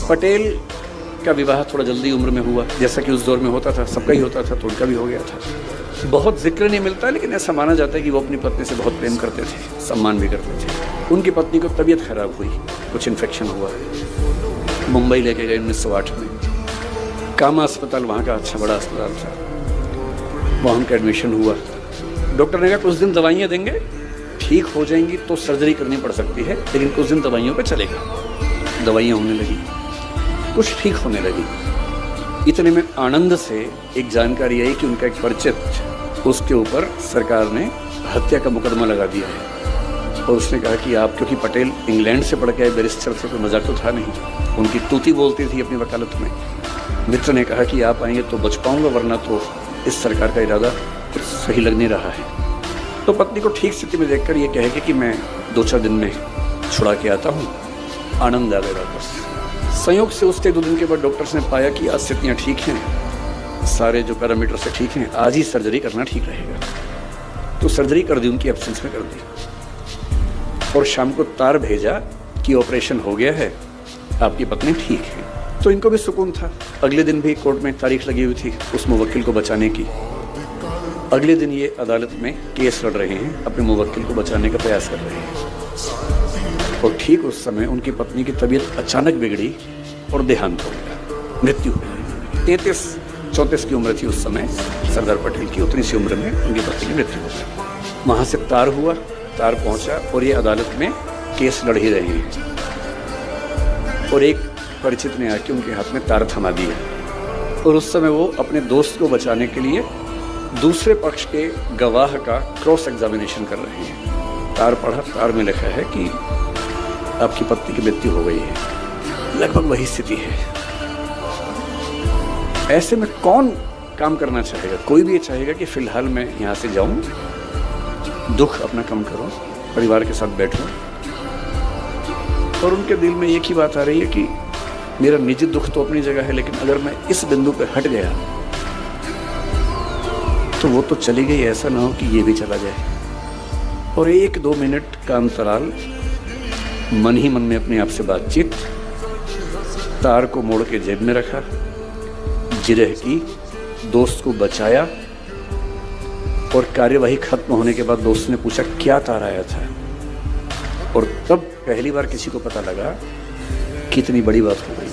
पटेल का विवाह थोड़ा जल्दी उम्र में हुआ, जैसा कि उस दौर में होता था, सबका ही होता था, तो उनका भी हो गया था। बहुत जिक्र नहीं मिलता, लेकिन ऐसा माना जाता है कि वो अपनी पत्नी से बहुत प्रेम करते थे, सम्मान भी करते थे। उनकी पत्नी को तबीयत खराब हुई, कुछ इन्फेक्शन हुआ, मुंबई लेके गए 1908 में। कामा अस्पताल वहाँ का अच्छा बड़ा अस्पताल था, वहाँ उनका एडमिशन हुआ। डॉक्टर ने कहा कुछ दिन दवाइयाँ देंगे, ठीक हो जाएंगी तो सर्जरी करनी पड़ सकती है, लेकिन कुछ दिन दवाइयों पे चलेगा। दवाइयाँ होने लगी, कुछ ठीक होने लगी। इतने में आनंद से एक जानकारी आई कि उनका एक परिचित, उसके ऊपर सरकार ने हत्या का मुकदमा लगा दिया है। और उसने कहा कि आप, क्योंकि पटेल इंग्लैंड से पढ़ के आए बैरिस्टर थे, तो मजाक तो था नहीं, उनकी तूती बोलती थी अपनी वकालत में। मित्र ने कहा कि आप आएंगे तो बच पाऊंगा, वरना तो इस सरकार का इरादा कुछ सही लग नहीं रहा है। तो पत्नी को ठीक स्थिति में देखकर ये कहे कि मैं 2-4 दिन में छुड़ा के आता हूँ। आनंद आ गया वापस। संयोग से उसके 2 दिन के बाद डॉक्टर्स ने पाया कि आज स्थितियाँ ठीक हैं, सारे जो पैरामीटर से ठीक हैं, आज ही सर्जरी करना ठीक रहेगा। तो सर्जरी कर दी, उनकी एब्सेंस में कर दी, और शाम को तार भेजा कि ऑपरेशन हो गया है, आपकी पत्नी ठीक है। तो इनको भी सुकून था। अगले दिन भी कोर्ट में तारीख लगी हुई थी उस मुवक्किल को बचाने की। अगले दिन ये अदालत में केस लड़ रहे हैं, अपने मुवक्किल को बचाने का प्रयास कर रहे हैं। और ठीक उस समय उनकी पत्नी की तबीयत अचानक बिगड़ी और देहांत हो गया, मृत्यु हो गई। 33-34 की उम्र थी उस समय सरदार पटेल की, उतनी सी उम्र में उनकी पत्नी की मृत्यु हो गई। वहाँ से तार हुआ, तार पहुँचा और ये अदालत में केस लड़ ही रहे हैं। और एक परिचित ने आके उनके हाथ में तार थमा दिया, और उस समय वो अपने दोस्त को बचाने के लिए दूसरे पक्ष के गवाह का क्रॉस एग्जामिनेशन कर रहे हैं। तार पढ़ा, तार में लिखा है कि आपकी पत्नी की मृत्यु हो गई है। लगभग वही स्थिति है। ऐसे में कौन काम करना चाहेगा? कोई भी ये चाहेगा कि फिलहाल मैं यहाँ से जाऊं, दुख अपना कम करूं, परिवार के साथ बैठूं। और उनके दिल में एक ही बात आ रही है कि मेरा निजी दुख तो अपनी जगह है, लेकिन अगर मैं इस बिंदु पर हट गया तो वो तो चली गई, ऐसा ना हो कि ये भी चला जाए। और 1-2 मिनट का अंतराल, मन ही मन में अपने आप से बातचीत, तार को मोड़ के जेब में रखा, जिरह की, दोस्त को बचाया। और कार्यवाही खत्म होने के बाद दोस्त ने पूछा क्या तार आया था, और तब पहली बार किसी को पता लगा कितनी बड़ी बात हो गई।